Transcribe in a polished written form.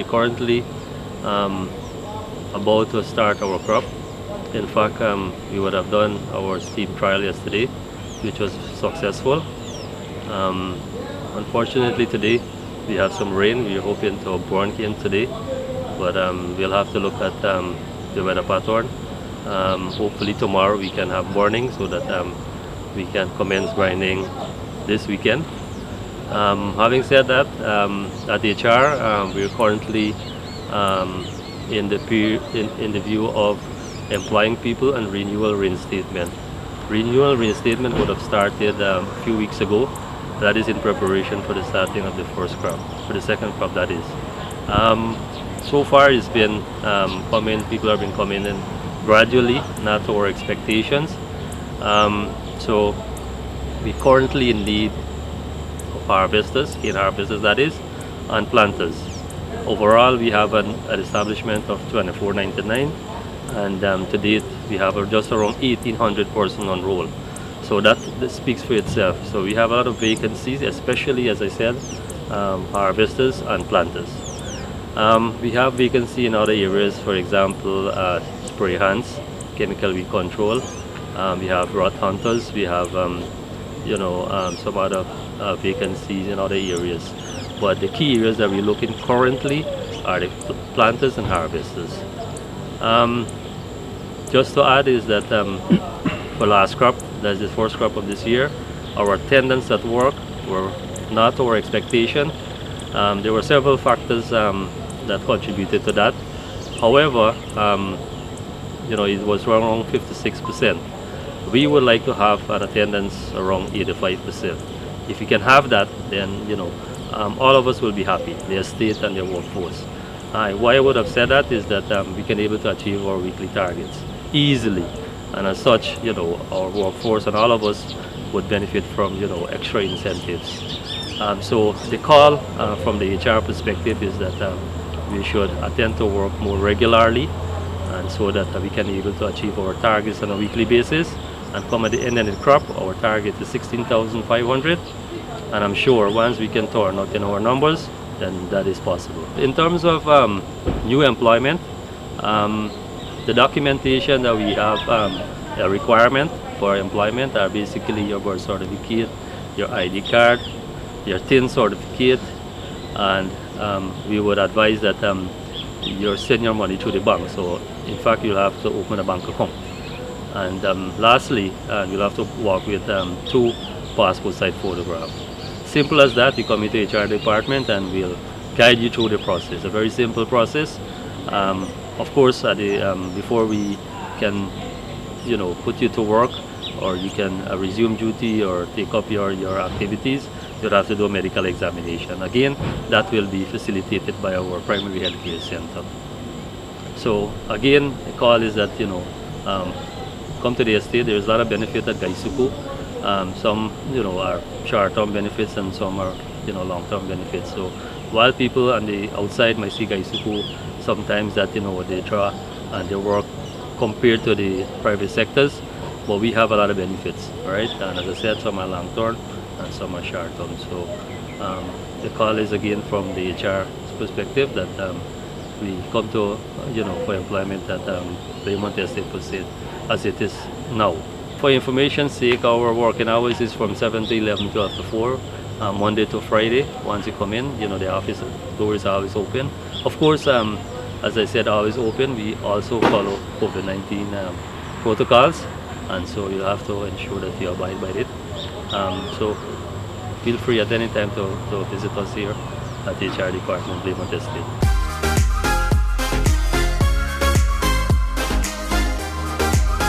we currently about to start our crop. In fact, we would have done our steam trial yesterday, which was successful. Unfortunately today we have some rain. We're hoping to burn in today, but we'll have to look at the weather pattern. Hopefully tomorrow we can have burning so that we can commence grinding this weekend. Having said that, at HR we're currently in the view of employing people and renewal reinstatement. Renewal reinstatement would have started a few weeks ago. That is in preparation for the starting of the first crop, for the second crop that is. So far it's been people have been coming in gradually, not to our expectations. So we currently in need of harvesters, cane harvesters that is, and planters. Overall we have an establishment of 2499, and to date we have just around 1800 persons on roll. So that speaks for itself. So we have a lot of vacancies, especially as I said, harvesters and planters. We have vacancy in other areas, for example, spray hands, chemical weed control. We have rot hunters. We have some other vacancies in other areas. But the key areas that we're looking currently are the planters and harvesters. Just to add is that for last crop, that's the first crop of this year, our attendance at work were not to our expectation. There were several factors that contributed to that. However, it was around 56%. We would like to have an attendance around 85%. If we can have that, then all of us will be happy, the estate and their workforce. Why I would have said that is that we can able to achieve our weekly targets easily, and as such, our workforce and all of us would benefit from extra incentives. So the call from the HR perspective is that we should attend to work more regularly, and so that we can be able to achieve our targets on a weekly basis. And come at the end of the crop, our target is 16,500, and I'm sure once we can turn out in our numbers, then that is possible. In terms of new employment, the documentation that we have a requirement for employment are basically your birth certificate, your ID card, your TIN certificate, and we would advise that you send your money to the bank. So in fact you'll have to open a bank account. And lastly, you'll have to work with 2 passport size photographs. Simple as that. You come into HR department and we'll guide you through the process. A very simple process. Of course, before we can put you to work, or you can resume duty or take up your activities, you'll have to do a medical examination. Again, that will be facilitated by our primary health care center. So again, the call is that come to the estate. There's a lot of benefit at Gaisuku. Some are short-term benefits and some are long-term benefits. So while people on the outside might see Gaisuku sometimes that they draw and they work compared to the private sectors, but we have a lot of benefits, right? And as I said, some are long-term and some are short-term. So the call is again from the HR perspective that we come to for employment at Blairmont Estate Proceed as it is now. For information's sake, our working hours is from 7 to 11, 12 to 4, Monday to Friday. Once you come in, the office doors are always open. Of course, as I said, always open. We also follow COVID-19 protocols, and so you have to ensure that you abide by it. So feel free at any time to visit us here at the HR department, Blairmont Estate.